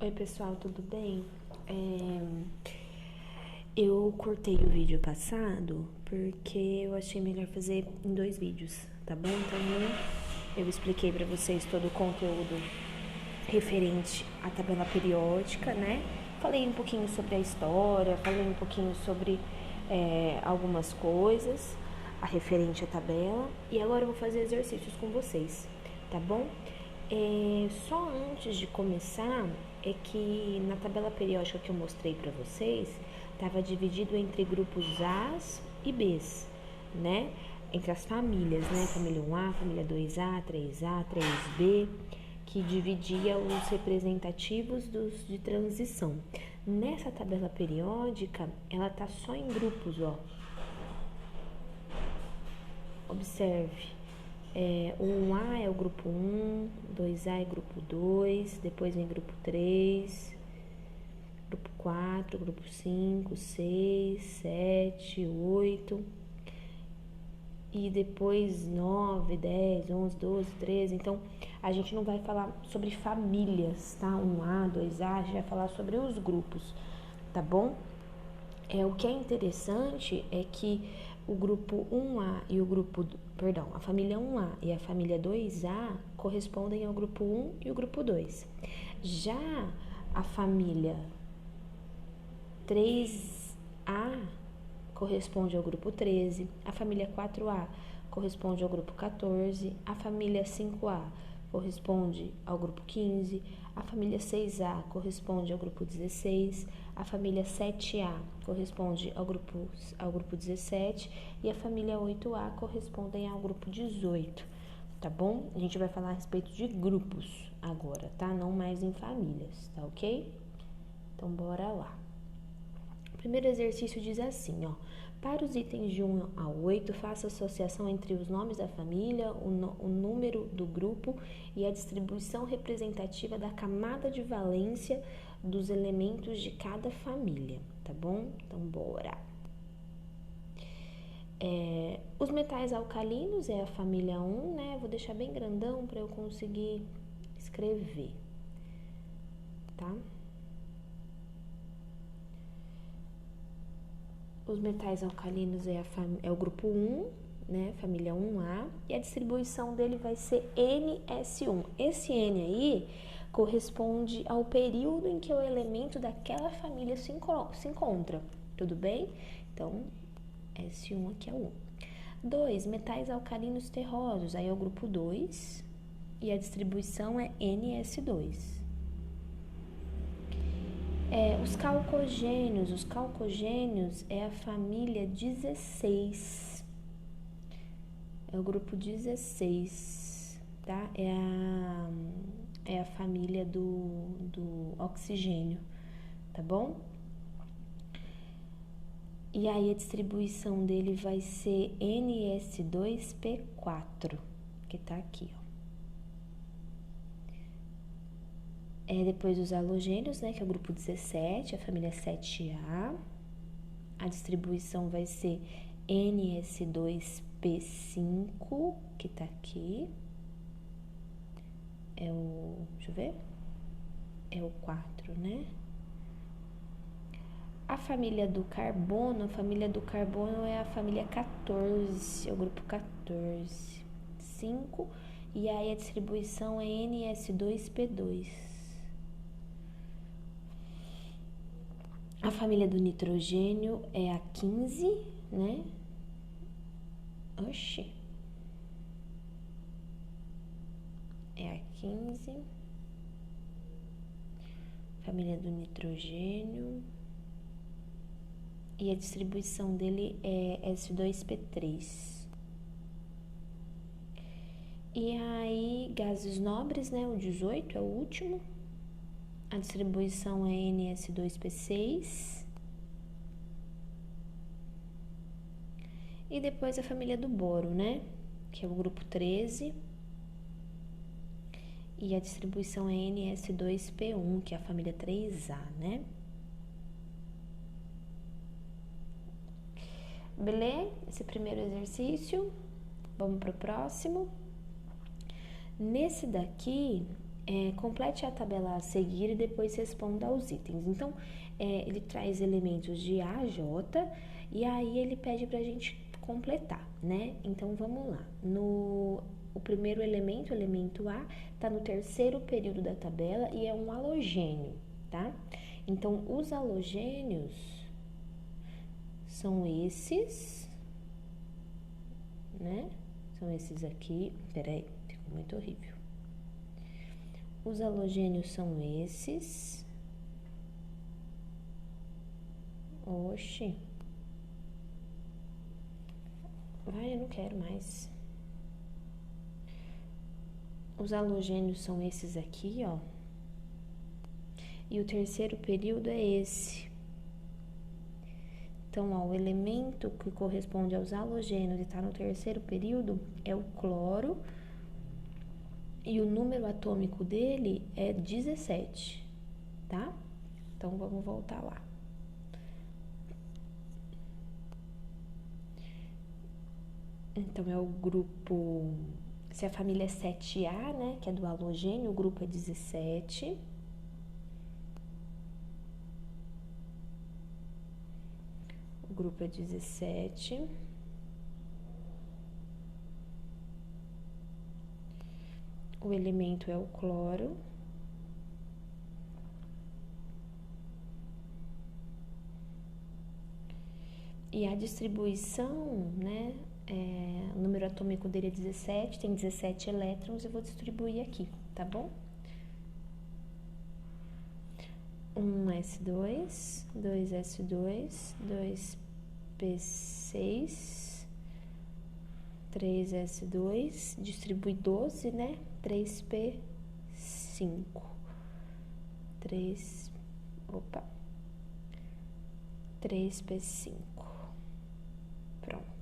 Oi pessoal, tudo bem? Eu cortei o vídeo passado porque eu achei melhor fazer em 2 vídeos, tá bom? Então eu expliquei pra vocês todo o conteúdo referente à tabela periódica, né? Falei um pouquinho sobre a história, falei um pouquinho sobre algumas coisas a referente à tabela e agora eu vou fazer exercícios com vocês, tá bom? Só antes de começar, é que na tabela periódica que eu mostrei para vocês, estava dividido entre grupos A's e B's, né? Entre as famílias, né? Família 1A, família 2A, 3A, 3B, que dividia os representativos de transição. Nessa tabela periódica, ela tá só em grupos, ó. Observe. O 1A é o grupo 1, 2A é grupo 2, depois vem grupo 3, grupo 4, grupo 5, 6, 7, 8, e depois 9, 10, 11, 12, 13. Então, a gente não vai falar sobre famílias, tá? 1A, 2A, a gente vai falar sobre os grupos, tá bom? O que é interessante é que o grupo 1A e o grupo, perdão, a família 1A e a família 2A correspondem ao grupo 1 e o grupo 2. Já a família 3A corresponde ao grupo 13, a família 4A corresponde ao grupo 14, a família 5A corresponde ao grupo 15, a família 6A corresponde ao grupo 16, a família 7A corresponde ao grupo 17 e a família 8A correspondem ao grupo 18, tá bom? A gente vai falar a respeito de grupos agora, tá? Não mais em famílias, tá ok? Então, bora lá. O primeiro exercício diz assim, ó. Para os itens de 1 a 8, faça associação entre os nomes da família, o número do grupo e a distribuição representativa da camada de valência dos elementos de cada família, tá bom? Então, bora! Os metais alcalinos é a família 1, né? Vou deixar bem grandão para eu conseguir escrever, tá? Os metais alcalinos é o grupo 1, né? Família 1A, e a distribuição dele vai ser NS1. Esse N aí corresponde ao período em que o elemento daquela família se encontra, tudo bem? Então, S1 aqui é o 1. 2, metais alcalinos terrosos, aí é o grupo 2, e a distribuição é NS2. Os calcogênios é a família 16, é o grupo 16, tá? É a família do oxigênio, tá bom? E aí a distribuição dele vai ser NS2P4, que tá aqui, ó. Depois os halogênios, né, que é o grupo 17, a família 7A. A distribuição vai ser NS2P5, que tá aqui. Deixa eu ver. É o 4, né? A família do carbono é a família 14, é o grupo 14, 5. E aí a distribuição é NS2P2. A família do nitrogênio é a 15, né? Oxi. É a 15. Família do nitrogênio. E a distribuição dele é S2P3. E aí, gases nobres, né? O 18 é o último. A distribuição é NS2P6. E depois a família do boro, né? Que é o grupo 13. E a distribuição é NS2P1, que é a família 3A, né? Beleza? Esse primeiro exercício. Vamos para o próximo. Nesse daqui, Complete a tabela a seguir e depois responda aos itens. Então, ele traz elementos de A a J e aí ele pede pra gente completar, né? Então, vamos lá. O primeiro elemento, o elemento A, tá no terceiro período da tabela e é um halogênio, tá? Então, os halogênios são esses, né? São esses aqui. Peraí, ficou muito horrível. Os halogênios são esses. Oxi. Vai, eu não quero mais. Os halogênios são esses aqui, ó. E o terceiro período é esse. Então, ó, o elemento que corresponde aos halogênios e tá no terceiro período é o cloro. E o número atômico dele é 17, tá? Então, vamos voltar lá. Então, é o grupo... Se a família é 7A, né, que é do halogênio, o grupo é 17. O grupo é 17. O elemento é o cloro. E a distribuição, né, o número atômico dele é 17, tem 17 elétrons, eu vou distribuir aqui, tá bom? 1s2, 2s2, 2p6, 3s2, distribui 12, né? 3p5, 3p5. Pronto.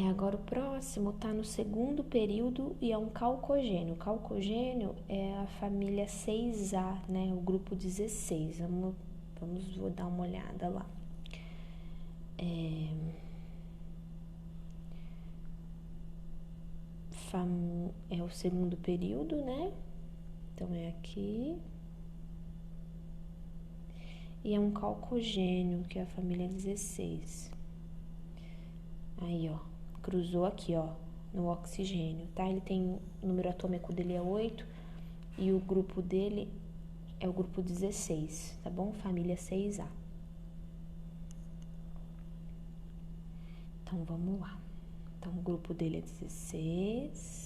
Agora o próximo tá no segundo período e é um calcogênio. O calcogênio é a família 6A, né? O grupo 16. Vou dar uma olhada lá. É o segundo período, né? Então, é aqui. E é um calcogênio, que é a família 16. Aí, ó, cruzou aqui, ó, no oxigênio, tá? Ele tem, o número atômico dele é 8 e o grupo dele é o grupo 16, tá bom? Família 6A. Então, vamos lá. Então, o grupo dele é 16.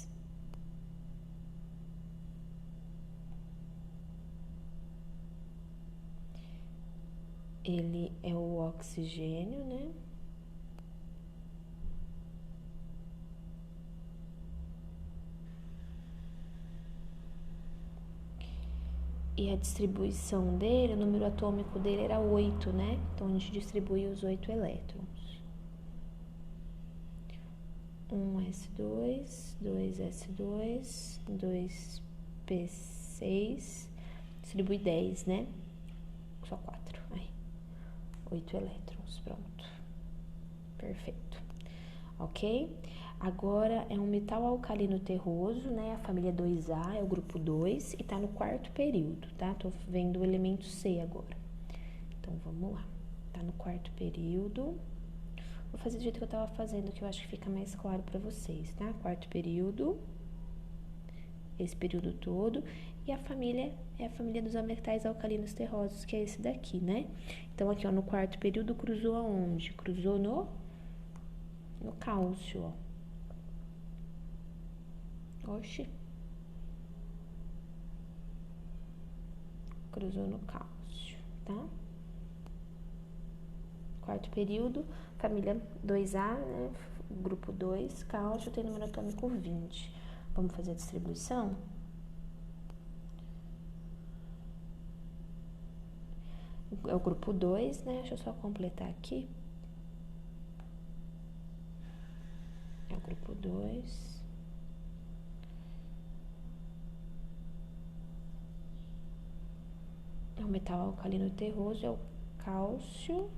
Ele é o oxigênio, né? E a distribuição dele, o número atômico dele era 8, né? Então, a gente distribui os 8 elétrons. 1s2, 2s2, 2p6, distribui 10, né? Só 4, aí. 8 elétrons, pronto. Perfeito. Ok? Agora, é um metal alcalino terroso, né? A família 2A, é o grupo 2, e tá no quarto período, tá? Tô vendo o elemento C agora. Então, vamos lá. Tá no quarto período. Vou fazer do jeito que eu tava fazendo, que eu acho que fica mais claro pra vocês, tá? Quarto período, esse período todo, e a família é a família dos metais alcalinos terrosos, que é esse daqui, né? Então, aqui, ó, no quarto período, cruzou aonde? Cruzou no cálcio, ó. Oxi. Cruzou no cálcio, tá? Quarto período, família 2A, né? Grupo 2, cálcio, tem número atômico 20. Vamos fazer a distribuição? É o grupo 2, né? Deixa eu só completar aqui. É o grupo 2. É o metal alcalino terroso, é o cálcio.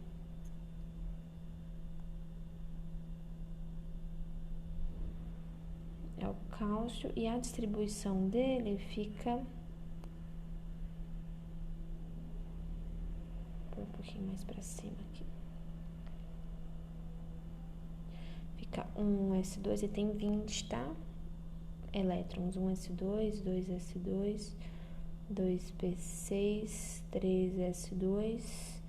É o cálcio e a distribuição dele fica... Vou pôr um pouquinho mais pra cima aqui. Fica 1s2 e tem 20, tá? Elétrons, 1s2, 2s2, 2p6, 3s2,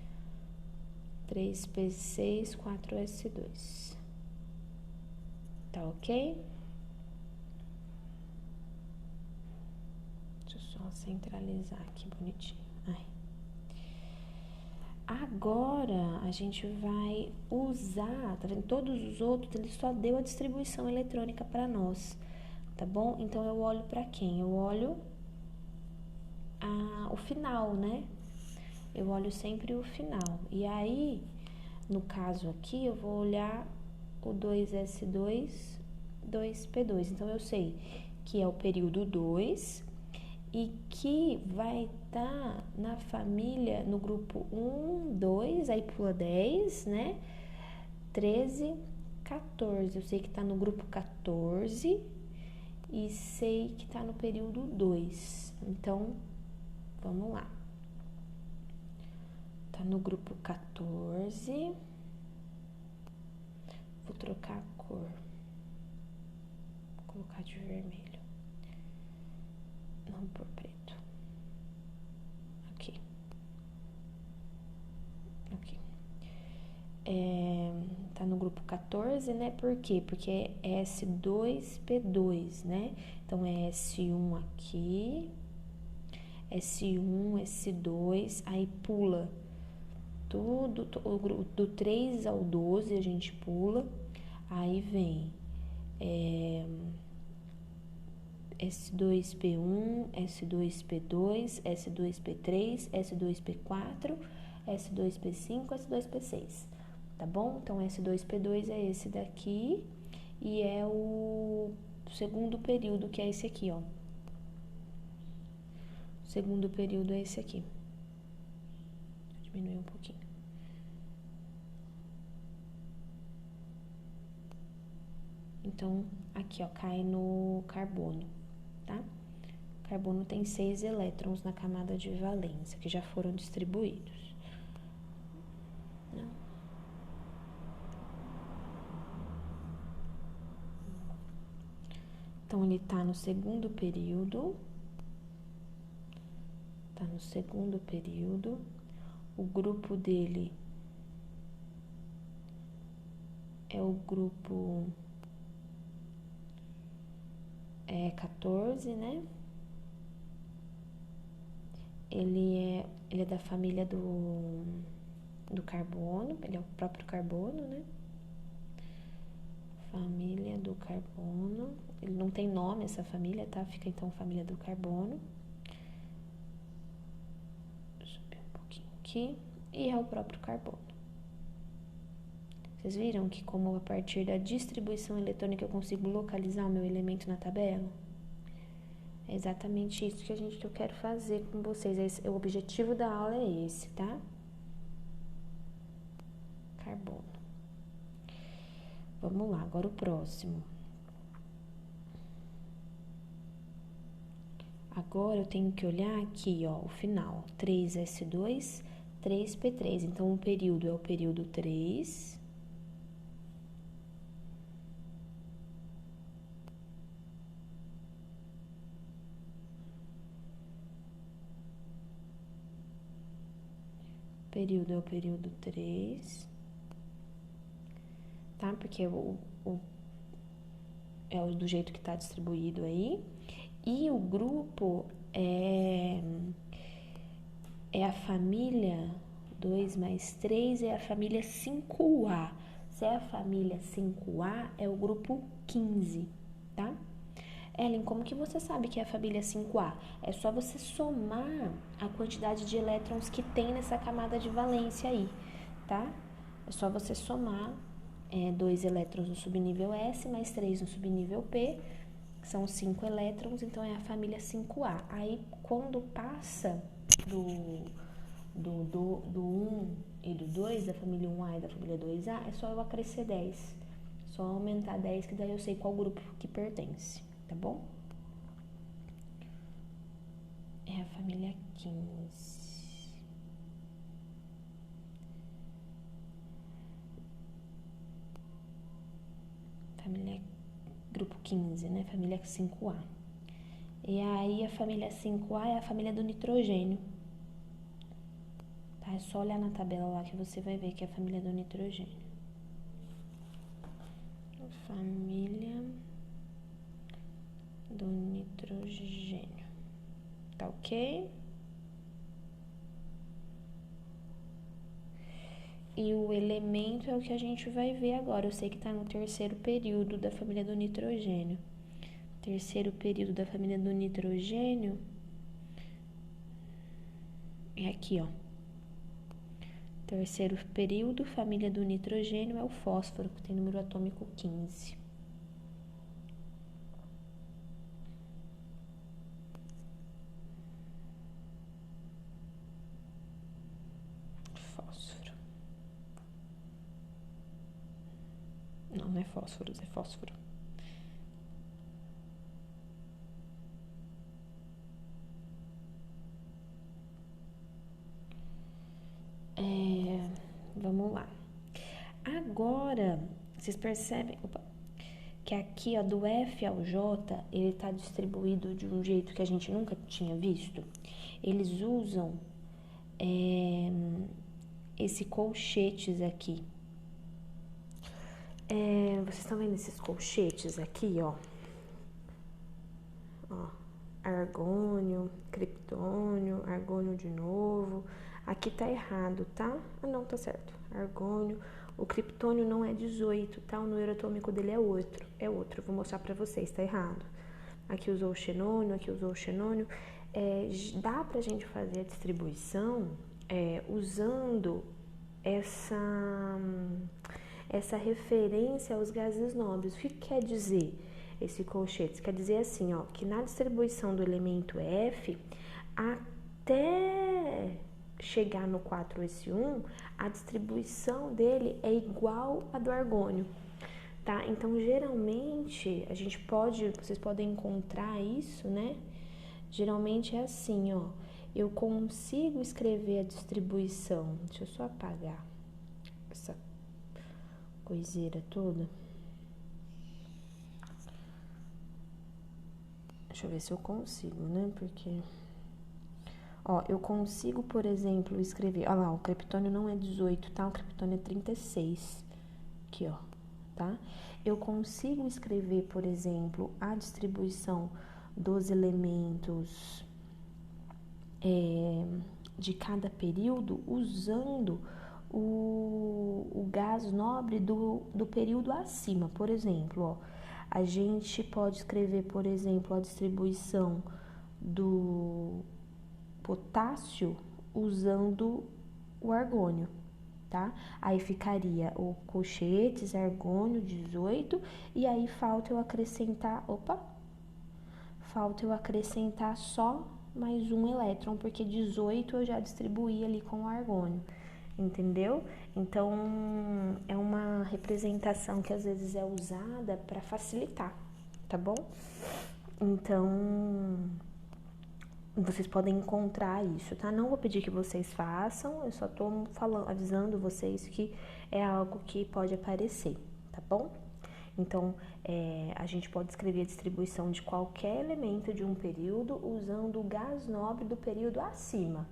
3p6, 4s2. Tá ok? Deixa eu só centralizar aqui bonitinho. Ai. Agora, a gente vai usar, tá vendo? Todos os outros, ele só deu a distribuição eletrônica para nós, tá bom? Então, eu olho para quem? Eu olho o final, né? Eu olho sempre o final. E aí, no caso aqui, eu vou olhar o 2s2, 2p2. Então, eu sei que é o período 2 e que vai estar na família, no grupo 1, 2, aí pula 10, né? 13, 14. Eu sei que tá no grupo 14 e sei que tá no período 2. Então, vamos lá. Tá no grupo 14. Vou trocar a cor. Vou colocar de vermelho. Não por preto. Aqui. Aqui. Tá no grupo 14, né? Por quê? Porque é S2P2, né? Então, é S1 aqui, S1, S2, aí pula tudo, do 3 ao 12 a gente pula, aí vem S2P1, S2P2, S2P3, S2P4, S2P5, S2P6, tá bom? Então, S2P2 é esse daqui e é o segundo período, que é esse aqui, ó. O segundo período é esse aqui. Vou diminuir um pouquinho. Então, aqui, ó, cai no carbono, tá? O carbono tem 6 elétrons na camada de valência, que já foram distribuídos. Não. Então, ele tá no segundo período. Tá no segundo período. O grupo dele é o grupo 14, né? Ele é da família do carbono, ele é o próprio carbono, né? Família do carbono. Ele não tem nome, essa família, tá? Fica então família do carbono. Vou subir um pouquinho aqui. E é o próprio carbono. Vocês viram que como a partir da distribuição eletrônica eu consigo localizar o meu elemento na tabela? É exatamente isso que eu quero fazer com vocês. O objetivo da aula é esse, tá? Carbono. Vamos lá, agora o próximo. Agora eu tenho que olhar aqui, ó, o final. 3s2, 3p3. Então, o período é o período 3. Período é o período 3, tá? Porque é do jeito que tá distribuído aí. E o grupo é a família 2 mais 3, é a família 5A. Se é a família 5A, é o grupo 15, tá? Ellen, como que você sabe que é a família 5A? É só você somar a quantidade de elétrons que tem nessa camada de valência aí, tá? É só você somar 2 elétrons no subnível S mais 3 no subnível P, são 5 elétrons, então é a família 5A. Aí, quando passa do 1 e do 2, da família 1A e da família 2A, é só eu acrescer 10. Só aumentar 10, que daí eu sei qual grupo que pertence. tá bom? É a família 15. Família grupo 15, né? Família 5A. E aí a família 5A é a família do nitrogênio. Tá? É só olhar na tabela lá que você vai ver que é a família do nitrogênio. Família do nitrogênio. Tá ok? E o elemento é o que a gente vai ver agora. Eu sei que tá no terceiro período da família do nitrogênio. Terceiro período da família do nitrogênio é aqui, ó. Terceiro período, família do nitrogênio, é o fósforo, que tem número atômico 15. Fósforo. Não é fósforos, é fósforo. Vamos lá. Agora, vocês percebem que aqui, ó, do F ao J, ele tá distribuído de um jeito que a gente nunca tinha visto. Eles usam esse colchetes aqui. Vocês estão vendo esses colchetes aqui, ó? Argônio, criptônio, argônio de novo. Aqui tá errado, tá? Ah, não, tá certo. Argônio. O criptônio não é 18, tá? O número atômico dele é outro. É outro. Vou mostrar pra vocês, tá errado. Aqui usou o xenônio, aqui usou o xenônio. Dá pra gente fazer a distribuição usando essa referência aos gases nobres. O que quer dizer esse colchete? Quer dizer assim, ó, que na distribuição do elemento F, até chegar no 4s1, a distribuição dele é igual a do argônio, tá? Então, geralmente, vocês podem encontrar isso, né? Geralmente é assim, ó, eu consigo escrever a distribuição, deixa eu só apagar essa coiseira toda. Deixa eu ver se eu consigo, né? Porque, ó, eu consigo, por exemplo, escrever... Olha lá, o criptônio não é 18, tá? O criptônio é 36. Aqui, ó, tá? Eu consigo escrever, por exemplo, a distribuição dos elementos de cada período usando o gás nobre do período acima. Por exemplo, ó, a gente pode escrever, por exemplo, a distribuição do potássio usando o argônio, tá? Aí ficaria o colchetes, argônio, 18, e aí falta eu acrescentar só mais um elétron, porque 18 eu já distribuí ali com o argônio, entendeu? Então, é uma representação que às vezes é usada para facilitar, tá bom? Então, vocês podem encontrar isso, tá? Não vou pedir que vocês façam, eu só tô avisando vocês que é algo que pode aparecer, tá bom? Então, a gente pode escrever a distribuição de qualquer elemento de um período usando o gás nobre do período acima,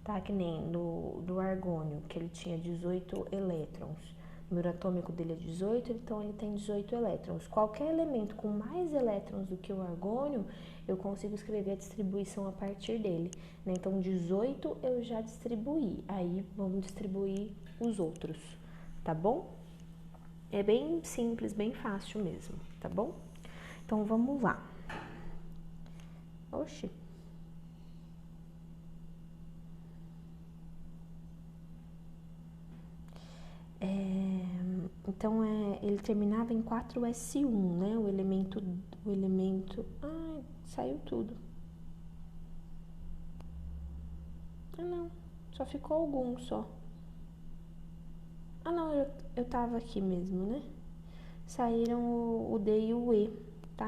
tá? Que nem do argônio, que ele tinha 18 elétrons. O número atômico dele é 18, então ele tem 18 elétrons. Qualquer elemento com mais elétrons do que o argônio, eu consigo escrever a distribuição a partir dele, né? Então, 18 eu já distribuí, aí vamos distribuir os outros, tá bom? É bem simples, bem fácil mesmo, tá bom? Então, vamos lá. Oxi. Então, ele terminava em 4s1, né? O elemento... Ai, saiu tudo. Ah, não. Só ficou algum, só. Ah, não, eu tava aqui mesmo, né? Saíram o D e o E. tá?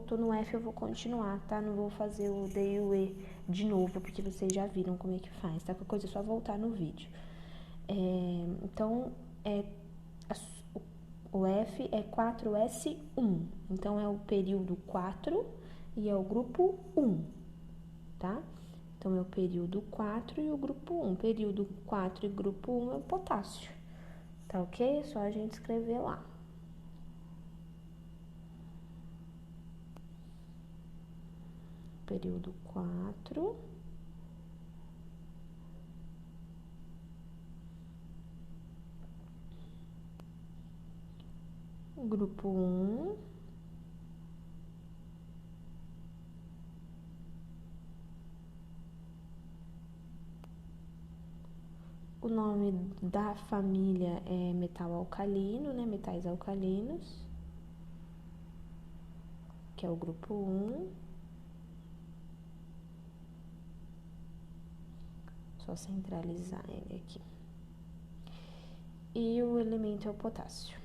Tô no F, eu vou continuar, tá? Não vou fazer o D e o E de novo, porque vocês já viram como é que faz, tá? Qualquer coisa é só voltar no vídeo. Então, o F é 4S1, então é o período 4 e é o grupo 1, tá? Então, é o período 4 e o grupo 1. Período 4 e grupo 1 é o potássio, tá ok? É só a gente escrever lá. Período 4. Grupo 1. O nome da família é metal alcalino, né? Metais alcalinos, que é o grupo 1. Só centralizar ele aqui. E o elemento é o potássio.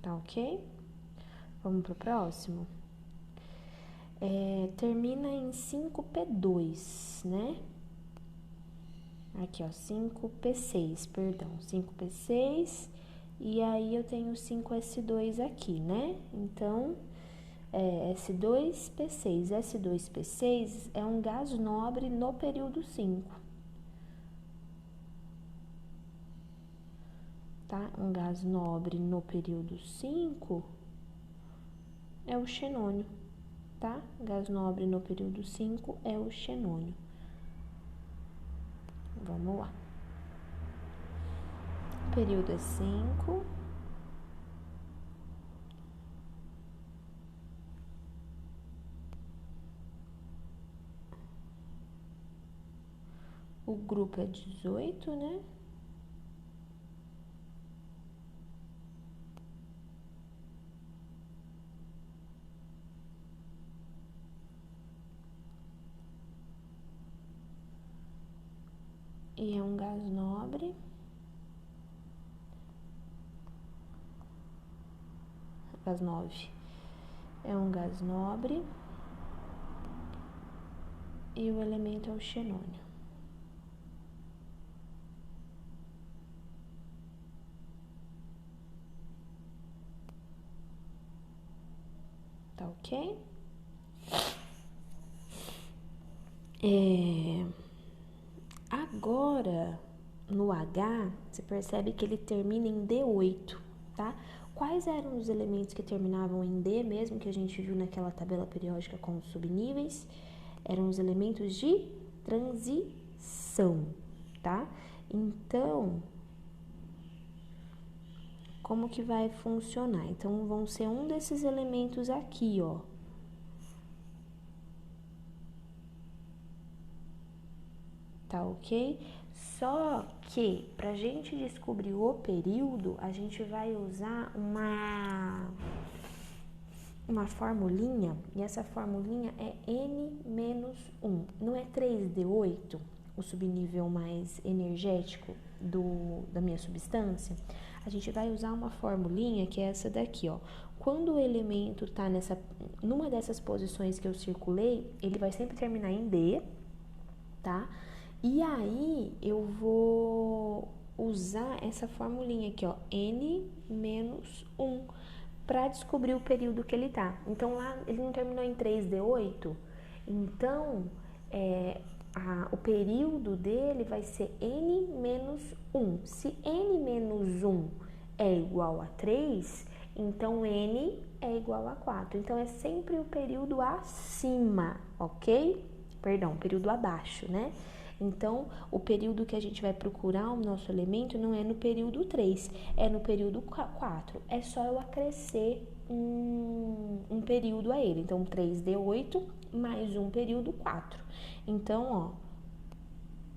Tá ok? Vamos pro próximo? Termina em 5P2, né? Aqui, ó, 5P6, perdão, 5P6, e aí eu tenho 5S2 aqui, né? Então, S2P6. S2P6 é um gás nobre no período 5, tá? Um gás nobre no período 5 é o xenônio, tá? Gás nobre no período 5 é o xenônio. Vamos lá. O período é 5. O grupo é 18, né? E é um gás nobre. Gás 9. É um gás nobre. E o elemento é o xenônio. Tá ok? Agora, no H, você percebe que ele termina em D8, tá? Quais eram os elementos que terminavam em D mesmo, que a gente viu naquela tabela periódica com os subníveis? Eram os elementos de transição, tá? Então, como que vai funcionar? Então, vão ser um desses elementos aqui, ó. Tá ok? Só que, pra gente descobrir o período, a gente vai usar uma formulinha, e essa formulinha é N-1. Não é 3D8, o subnível mais energético da minha substância? A gente vai usar uma formulinha que é essa daqui, ó. Quando o elemento tá numa dessas posições que eu circulei, ele vai sempre terminar em D, tá? E aí, eu vou usar essa formulinha aqui, ó, N-1, para descobrir o período que ele tá. Então, lá, ele não terminou em 3D8, então, o período dele vai ser N-1. Se N-1 é igual a 3, então N é igual a 4. Então, é sempre o período acima, ok? Perdão, período abaixo, né? Então, o período que a gente vai procurar o nosso elemento não é no período 3, é no período 4. É só eu acrescer um período a ele. Então, 3D8 mais um período 4. Então, ó,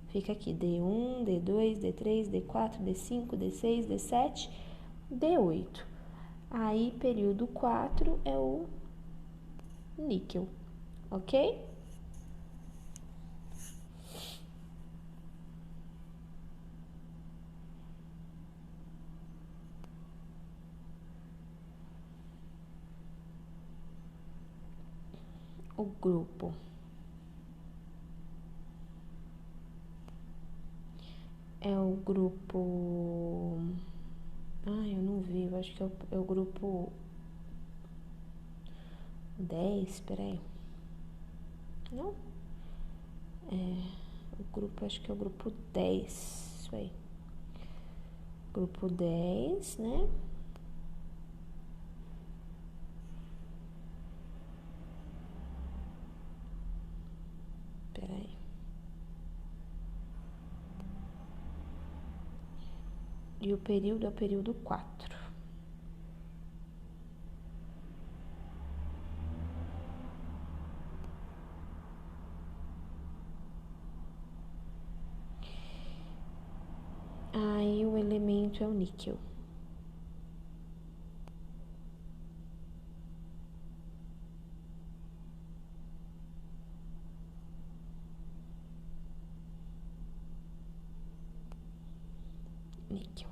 fica aqui D1, D2, D3, D4, D5, D6, D7, D8. Aí, período 4 é o níquel, ok? o grupo é o grupo... Ah, eu não vi, eu acho que é o grupo 10, peraí. Não? O grupo, acho que é o grupo 10, isso aí. Grupo 10, né? Peraí. E o período é o período 4. Aí o elemento é o níquel. Níquel.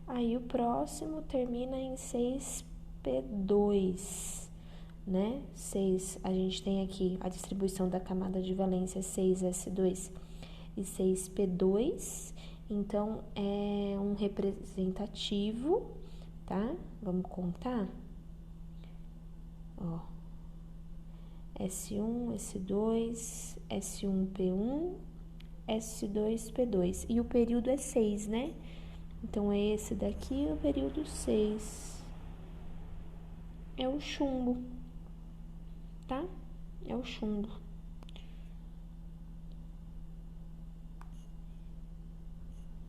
Aí o próximo termina em 6P2, né? 6, a gente tem aqui a distribuição da camada de valência 6S2 e 6P2, então é um representativo, tá? Vamos contar? Ó, S1, S2, S1P1, S2P2, e o período é 6, né? Então, é esse daqui, o período 6. É o chumbo, tá? É o chumbo.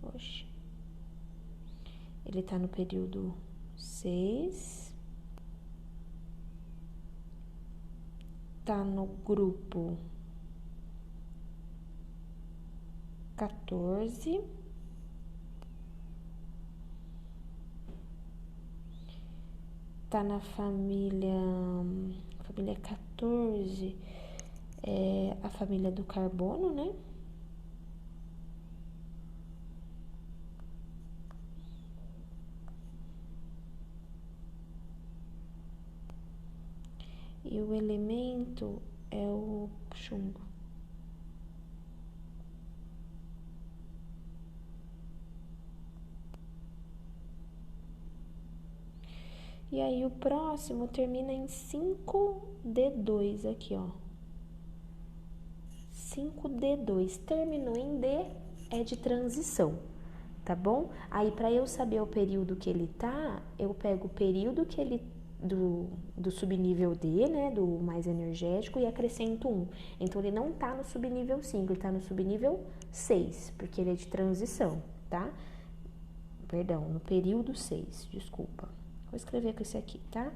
Oxe. Ele tá no período 6. Tá no grupo 14. Tá na família 14, é a família do carbono, né? E o elemento é o chumbo. E aí o próximo termina em 5D2 aqui, ó. 5D2. Terminou em D, é de transição, tá bom? Aí, para eu saber o período que ele tá, eu pego o período que ele do subnível D, né, do mais energético, e acrescento 1. Então, ele não tá no subnível 5, ele tá no subnível 6, porque ele é de transição, tá? Perdão, no período 6, desculpa. Vou escrever com esse aqui, tá?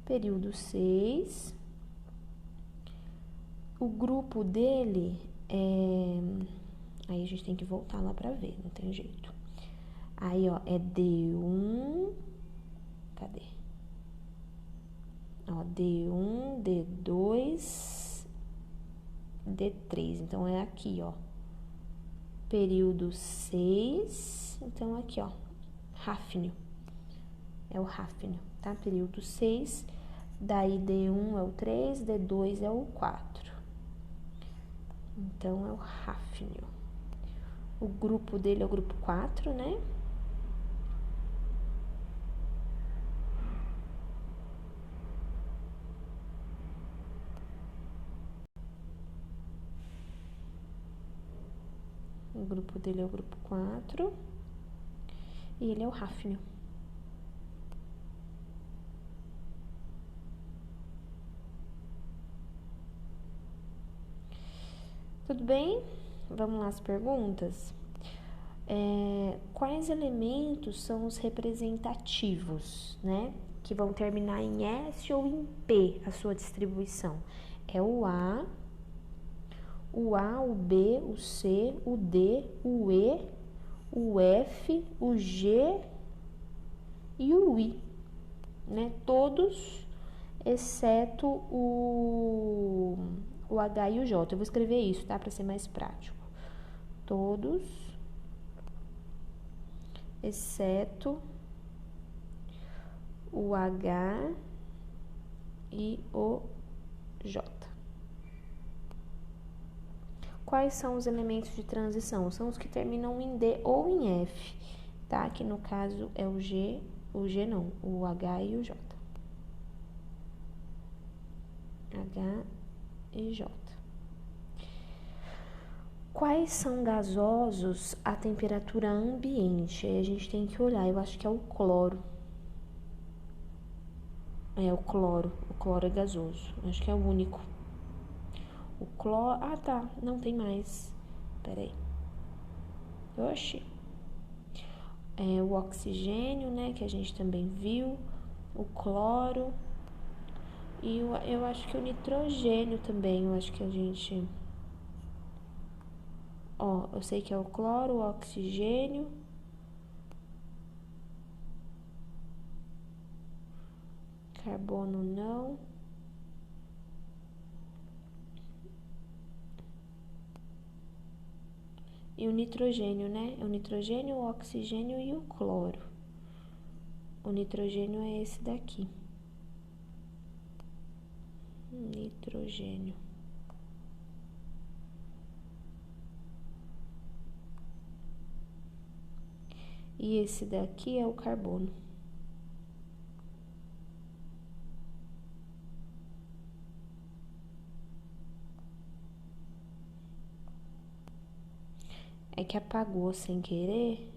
Período 6. O grupo dele é... Aí a gente tem que voltar lá pra ver, não tem jeito. Aí, ó, é D1... Cadê? Ó, D1, D2, D3. Então, é aqui, ó. Período 6. Então, aqui, ó. Hafnio. É o hafnio, tá? Período 6. Daí, D1 é o 3, D2 é o 4. Então, é o hafnio. O grupo dele é o grupo 4, né? O grupo dele é o grupo 4. E ele é o hafnio. Tudo bem? Vamos lá as perguntas? Quais elementos são os representativos, né? Que vão terminar em S ou em P, a sua distribuição. É o A, o B, o C, o D, o E, o F, o G e o I, né? Todos, exceto o H e o J. Eu vou escrever isso, tá? Para ser mais prático. Todos, exceto o H e o J. Quais são os elementos de transição? São os que terminam em D ou em F, tá? Que no caso é o G não, o H e o J. H e J. Quais são gasosos a temperatura ambiente? Aí a gente tem que olhar, eu acho que é o cloro. É o cloro é gasoso, acho que é o único. O cloro, ah tá, não tem mais, peraí. Oxi. É o oxigênio, né, que a gente também viu, o cloro e eu acho que o nitrogênio também, eu acho que a gente... Ó, eu sei que é o cloro, o oxigênio, carbono não. E o nitrogênio, né? O nitrogênio, o oxigênio e o cloro. O nitrogênio é esse daqui. Nitrogênio. E esse daqui é o carbono. É que apagou sem querer.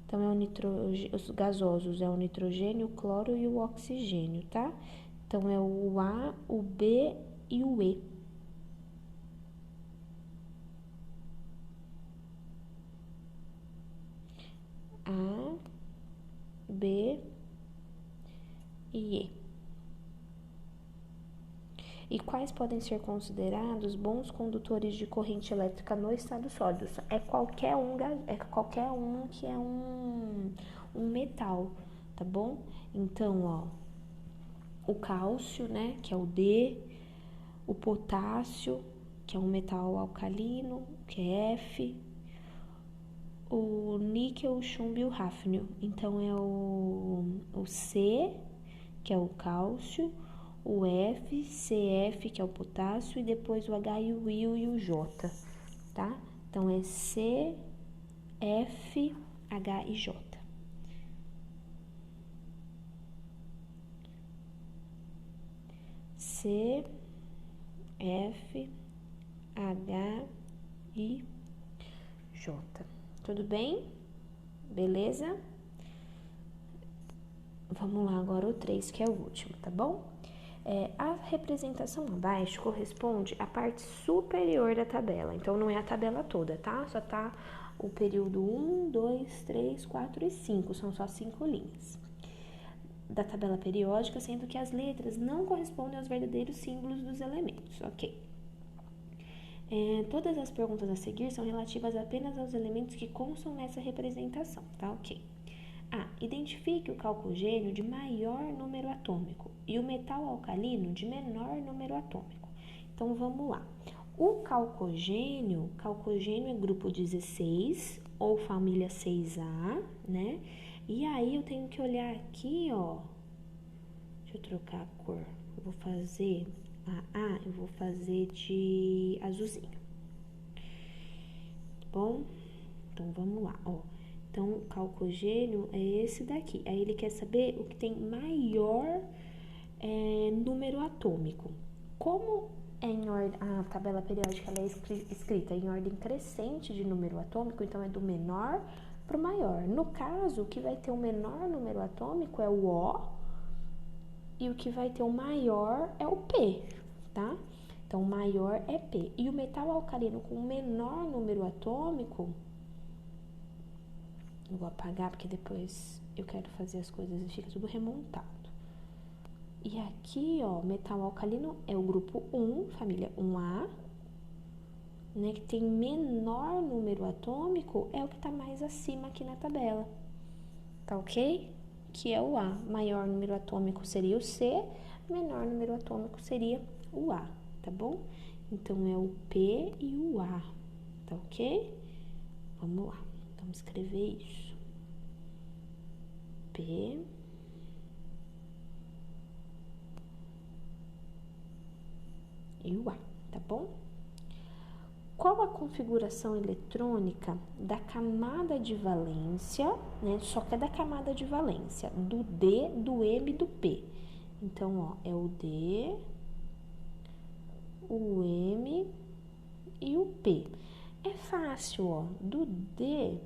Então, é o nitrogênio, os gasosos é o nitrogênio, o cloro e o oxigênio, tá? Então, é o A, o B e o E. A, B e E. E quais podem ser considerados bons condutores de corrente elétrica no estado sólido? É qualquer um que é um metal, tá bom? Então, ó, o cálcio, né, que é o D, o potássio, que é um metal alcalino, que é F, o níquel, o chumbo e o hafnio. Então, é o C, que é o cálcio, o F, CF, que é o potássio, e depois o H e o I e o J, tá? Então, é C, F, H e J. C, F, H e J. Tudo bem? Beleza? Vamos lá agora o 3, que é o último, tá bom? A representação abaixo corresponde à parte superior da tabela. Então, não é a tabela toda, tá? Só tá o período 1, 2, 3, 4 e 5. São só 5 linhas da tabela periódica, sendo que as letras não correspondem aos verdadeiros símbolos dos elementos, ok? Todas as perguntas a seguir são relativas apenas aos elementos que constam nessa representação, tá? Ok. Identifique o calcogênio de maior número atômico e o metal alcalino de menor número atômico. Então, vamos lá. O calcogênio é grupo 16 ou família 6A, né? E aí, eu tenho que olhar aqui, ó. Deixa eu trocar a cor. Eu vou fazer eu vou fazer de azulzinho. Bom, então vamos lá, ó. Então, o calcogênio é esse daqui. Aí, ele quer saber o que tem maior número atômico. Como a tabela periódica ela é escrita em ordem crescente de número atômico, então é do menor para o maior. No caso, o que vai ter o menor número atômico é o O e o que vai ter o maior é o P, tá? Então, o maior é P. E o metal alcalino com o menor número atômico... Eu vou apagar porque depois eu quero fazer as coisas e fica tudo remontado. E aqui, ó, metal alcalino é o grupo 1, família 1A, né, que tem menor número atômico, é o que tá mais acima aqui na tabela. Tá ok? Que é o A. Maior número atômico seria o C, menor número atômico seria o A, tá bom? Então, é o P e o A, tá ok? Vamos lá, vamos escrever isso. P e o A, tá bom? Qual a configuração eletrônica da camada de valência, né? Só que é da camada de valência, do D, do M e do P. Então, ó, é o D, o M e o P. É fácil, ó, do D